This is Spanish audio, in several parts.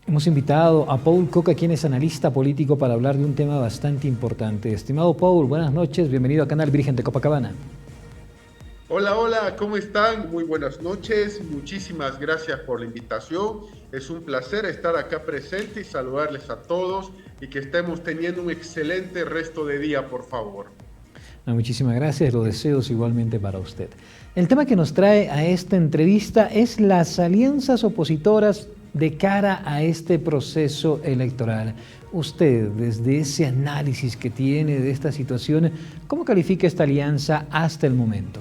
Hemos invitado a Paul Coca, quien es analista político, para hablar de un tema bastante importante. Estimado Paul, buenas noches, bienvenido a Canal Virgen de Copacabana. Hola, hola, ¿cómo están? Muy buenas noches, muchísimas gracias por la invitación. Es un placer estar acá presente y saludarles a todos y que estemos teniendo un excelente resto de día, por favor. No, muchísimas gracias, los deseos igualmente para usted. El tema que nos trae a esta entrevista es las alianzas opositoras de cara a este proceso electoral. Usted, desde ese análisis que tiene de esta situación, ¿cómo califica esta alianza hasta el momento?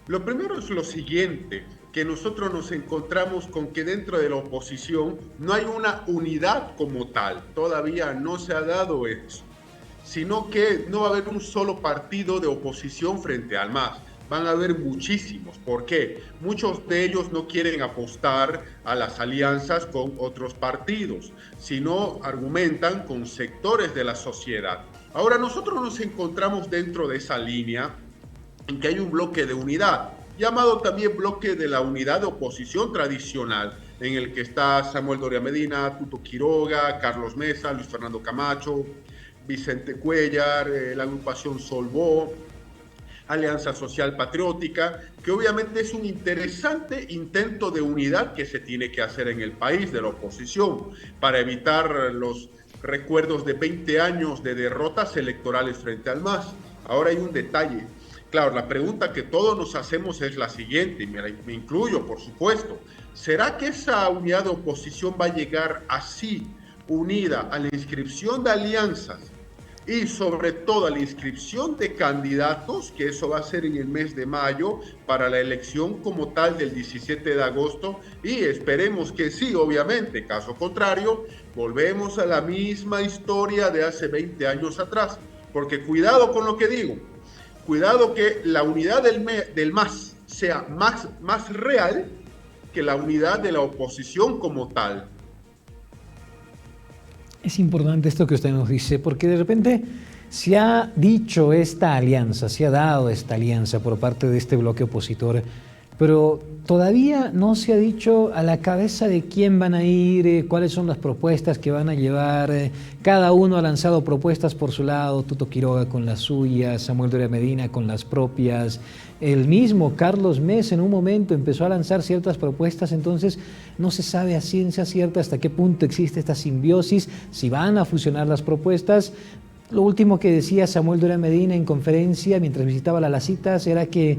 Lo primero es lo siguiente, que nosotros nos encontramos con que dentro de la oposición no hay una unidad como tal, todavía no se ha dado eso, sino que no va a haber un solo partido de oposición frente al MAS. Van a haber muchísimos. ¿Por qué? Muchos de ellos no quieren apostar a las alianzas con otros partidos, sino argumentan con sectores de la sociedad. Ahora nosotros nos encontramos dentro de esa línea en que hay un bloque de unidad, llamado también bloque de la unidad de oposición tradicional, en el que está Samuel Doria Medina, Tuto Quiroga, Carlos Mesa, Luis Fernando Camacho, Vicente Cuellar, la agrupación Solvó, Alianza Social Patriótica, que obviamente es un interesante intento de unidad que se tiene que hacer en el país de la oposición para evitar los recuerdos de 20 años de derrotas electorales frente al MAS. Ahora hay un detalle. Claro, la pregunta que todos nos hacemos es la siguiente, y me incluyo, por supuesto. ¿Será que esa unidad de oposición va a llegar así, unida a la inscripción de alianzas y sobre todo a la inscripción de candidatos, que eso va a ser en el mes de mayo para la elección como tal del 17 de agosto, y esperemos que sí, obviamente, caso contrario, volvemos a la misma historia de hace 20 años atrás, porque cuidado con lo que digo, cuidado que la unidad del MAS sea más real que la unidad de la oposición como tal. Es importante esto que usted nos dice, porque de repente se ha dicho esta alianza, se ha dado esta alianza por parte de este bloque opositor, pero todavía no se ha dicho a la cabeza de quién van a ir, cuáles son las propuestas que van a llevar. Cada uno ha lanzado propuestas por su lado, Tuto Quiroga con las suyas, Samuel Doria Medina con las propias. El mismo Carlos Mesa en un momento empezó a lanzar ciertas propuestas, entonces no se sabe a ciencia cierta hasta qué punto existe esta simbiosis, si van a fusionar las propuestas. Lo último que decía Samuel Doria Medina en conferencia mientras visitaba las citas era que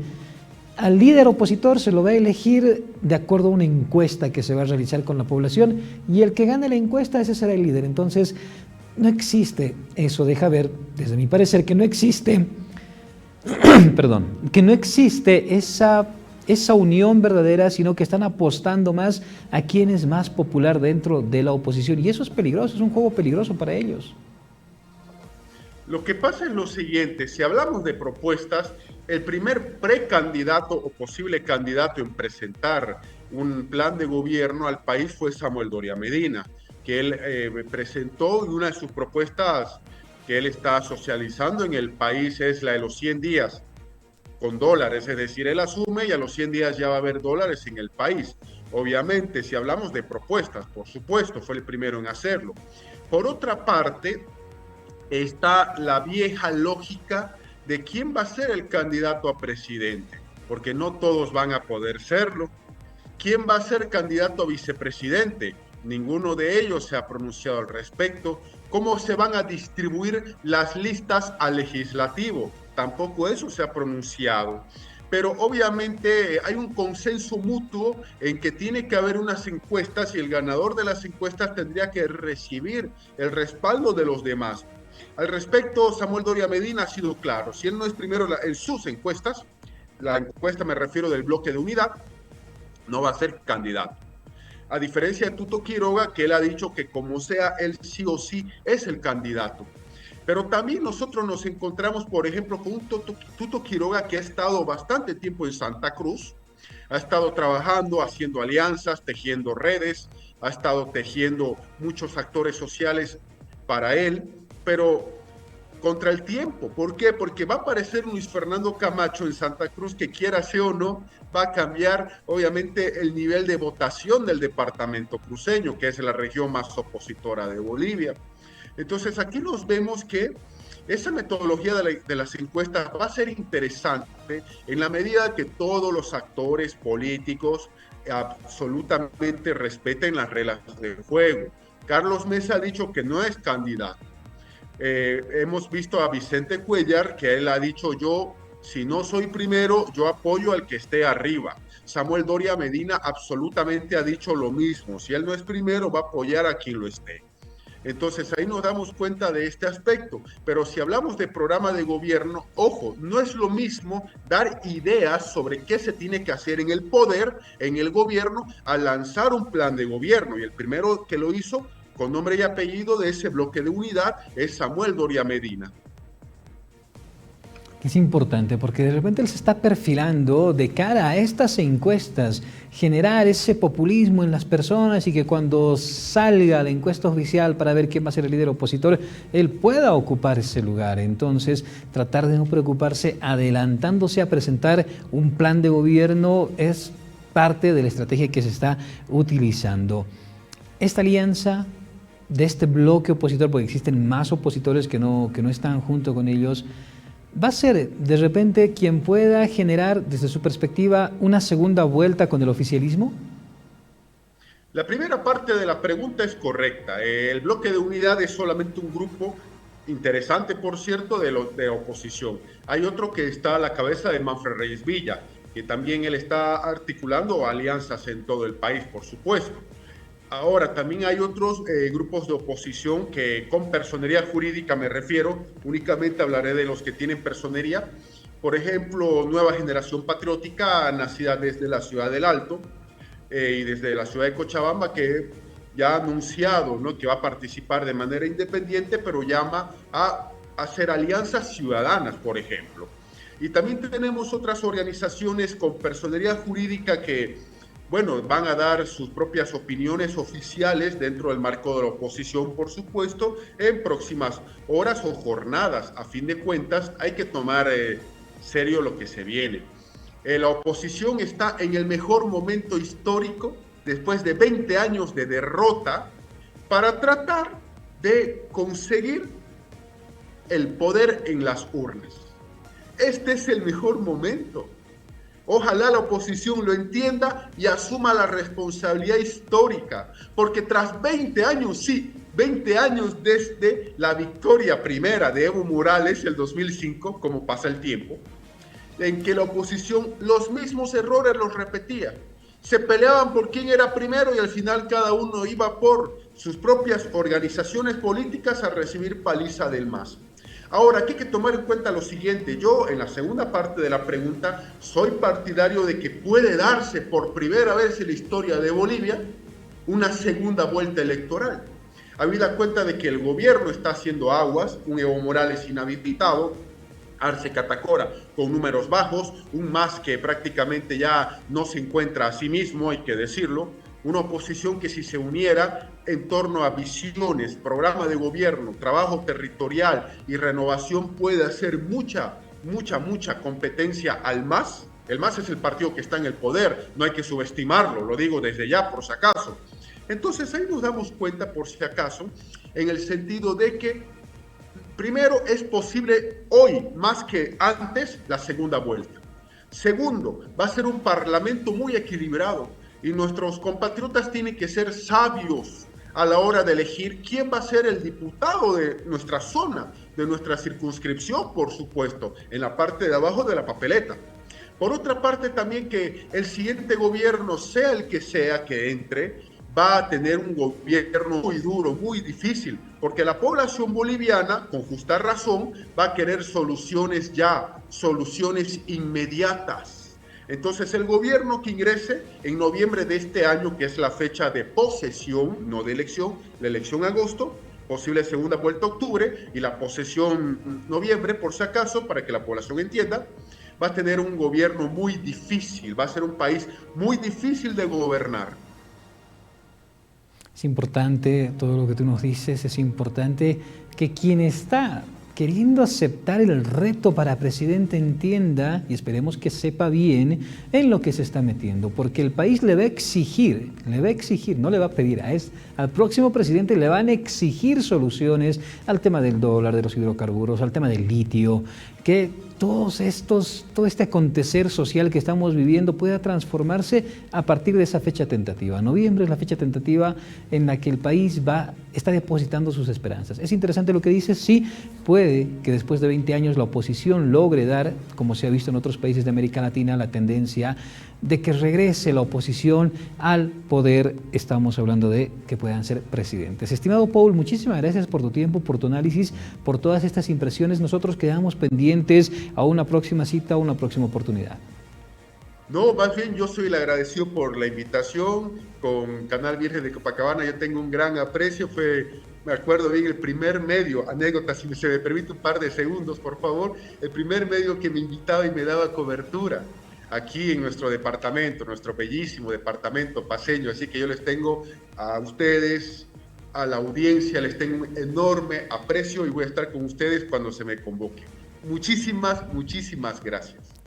al líder opositor se lo va a elegir de acuerdo a una encuesta que se va a realizar con la población y el que gane la encuesta ese será el líder. Entonces no existe eso, deja ver desde mi parecer que no existe perdón, que no existe esa unión verdadera, sino que están apostando más a quién es más popular dentro de la oposición. Y eso es peligroso, es un juego peligroso para ellos. Lo que pasa es lo siguiente, si hablamos de propuestas, el primer precandidato o posible candidato en presentar un plan de gobierno al país fue Samuel Doria Medina, que él presentó y una de sus propuestas que él está socializando en el país es la de los 100 días con dólares, es decir, él asume y a los 100 días ya va a haber dólares en el país. Obviamente, si hablamos de propuestas, por supuesto, fue el primero en hacerlo. Por otra parte, está la vieja lógica de quién va a ser el candidato a presidente, porque no todos van a poder serlo. ¿Quién va a ser candidato a vicepresidente? Ninguno de ellos se ha pronunciado al respecto. ¿Cómo se van a distribuir las listas al legislativo? Tampoco eso se ha pronunciado. Pero obviamente hay un consenso mutuo en que tiene que haber unas encuestas y el ganador de las encuestas tendría que recibir el respaldo de los demás. Al respecto, Samuel Doria Medina ha sido claro. Si él no es primero en sus encuestas, la encuesta me refiero del bloque de unidad, no va a ser candidato. A diferencia de Tuto Quiroga, que él ha dicho que como sea, él sí o sí es el candidato. Pero también nosotros nos encontramos, por ejemplo, con un Tuto Quiroga que ha estado bastante tiempo en Santa Cruz, ha estado trabajando, haciendo alianzas, tejiendo redes, ha estado tejiendo muchos actores sociales para él, pero contra el tiempo. ¿Por qué? Porque va a aparecer Luis Fernando Camacho en Santa Cruz, que quiera sí o no, va a cambiar obviamente el nivel de votación del departamento cruceño, que es la región más opositora de Bolivia. Entonces aquí nos vemos que esa metodología de las encuestas va a ser interesante en la medida que todos los actores políticos absolutamente respeten las reglas del juego. Carlos Mesa ha dicho que no es candidato. Hemos visto a Vicente Cuellar, que él ha dicho: yo, si no soy primero, yo apoyo al que esté arriba. Samuel Doria Medina absolutamente ha dicho lo mismo: si él no es primero, va a apoyar a quien lo esté. Entonces ahí nos damos cuenta de este aspecto. Pero si hablamos de programa de gobierno, ojo, no es lo mismo dar ideas sobre qué se tiene que hacer en el poder, en el gobierno, a lanzar un plan de gobierno. Y el primero que lo hizo con nombre y apellido de ese bloque de unidad es Samuel Doria Medina. Es importante porque de repente él se está perfilando de cara a estas encuestas, generar ese populismo en las personas y que cuando salga la encuesta oficial para ver quién va a ser el líder opositor, él pueda ocupar ese lugar. Entonces, tratar de no preocuparse adelantándose a presentar un plan de gobierno es parte de la estrategia que se está utilizando. Esta alianza de este bloque opositor, porque existen más opositores que no están junto con ellos, ¿va a ser de repente quien pueda generar, desde su perspectiva, una segunda vuelta con el oficialismo? La primera parte de la pregunta es correcta. El bloque de unidad es solamente un grupo interesante, por cierto, de oposición. Hay otro que está a la cabeza de Manfred Reyes Villa, que también él está articulando alianzas en todo el país, por supuesto. Ahora, también hay otros grupos de oposición que con personería jurídica me refiero, únicamente hablaré de los que tienen personería. Por ejemplo, Nueva Generación Patriótica, nacida desde la ciudad del Alto y desde la ciudad de Cochabamba, que ya ha anunciado, ¿no?, que va a participar de manera independiente, pero llama a hacer alianzas ciudadanas, por ejemplo. Y también tenemos otras organizaciones con personería jurídica que, bueno, van a dar sus propias opiniones oficiales dentro del marco de la oposición, por supuesto, en próximas horas o jornadas. A fin de cuentas, hay que tomar serio lo que se viene. La oposición está en el mejor momento histórico, después de 20 años de derrota, para tratar de conseguir el poder en las urnas. Este es el mejor momento. Ojalá la oposición lo entienda y asuma la responsabilidad histórica, porque tras 20 años, sí, 20 años desde la victoria primera de Evo Morales, el 2005, como pasa el tiempo, en que la oposición los mismos errores los repetía. Se peleaban por quién era primero y al final cada uno iba por sus propias organizaciones políticas a recibir paliza del MAS. Ahora, aquí hay que tomar en cuenta lo siguiente. Yo, en la segunda parte de la pregunta, soy partidario de que puede darse por primera vez en la historia de Bolivia una segunda vuelta electoral. Habida cuenta de que el gobierno está haciendo aguas, un Evo Morales inhabilitado, Arce Catacora con números bajos, un MAS que prácticamente ya no se encuentra a sí mismo, hay que decirlo, una oposición que si se uniera en torno a visiones, programa de gobierno, trabajo territorial y renovación puede hacer mucha competencia al MAS. El MAS es el partido que está en el poder, no hay que subestimarlo, lo digo desde ya por si acaso. Entonces ahí nos damos cuenta por si acaso en el sentido de que primero es posible hoy más que antes la segunda vuelta. Segundo, va a ser un parlamento muy equilibrado. Y nuestros compatriotas tienen que ser sabios a la hora de elegir quién va a ser el diputado de nuestra zona, de nuestra circunscripción, por supuesto, en la parte de abajo de la papeleta. Por otra parte, también que el siguiente gobierno, sea el que sea que entre, va a tener un gobierno muy duro, muy difícil, porque la población boliviana, con justa razón, va a querer soluciones ya, soluciones inmediatas. Entonces, el gobierno que ingrese en noviembre de este año, que es la fecha de posesión, no de elección, la elección agosto, posible segunda vuelta octubre y la posesión noviembre, por si acaso, para que la población entienda, va a tener un gobierno muy difícil, va a ser un país muy difícil de gobernar. Es importante todo lo que tú nos dices, es importante que quien está queriendo aceptar el reto para presidente, entienda y esperemos que sepa bien en lo que se está metiendo, porque el país le va a exigir, no le va a pedir, al próximo presidente le van a exigir soluciones al tema del dólar, de los hidrocarburos, al tema del litio, que todo este acontecer social que estamos viviendo pueda transformarse a partir de esa fecha tentativa. Noviembre es la fecha tentativa en la que el país está depositando sus esperanzas. Es interesante lo que dices, sí, puede que después de 20 años la oposición logre dar, como se ha visto en otros países de América Latina, la tendencia de que regrese la oposición al poder. Estamos hablando de que puedan ser presidentes. Estimado Paul, muchísimas gracias por tu tiempo, por tu análisis, por todas estas impresiones. Nosotros quedamos pendientes a una próxima cita, a una próxima oportunidad. No, más bien yo soy el agradecido por la invitación. Con Canal Virgen de Copacabana yo tengo un gran aprecio. Me acuerdo bien, el primer medio, anécdota, si se me permite un par de segundos, por favor, el primer medio que me invitaba y me daba cobertura aquí en nuestro departamento, nuestro bellísimo departamento paceño. Así que yo les tengo a ustedes, a la audiencia, les tengo un enorme aprecio y voy a estar con ustedes cuando se me convoque. Muchísimas gracias.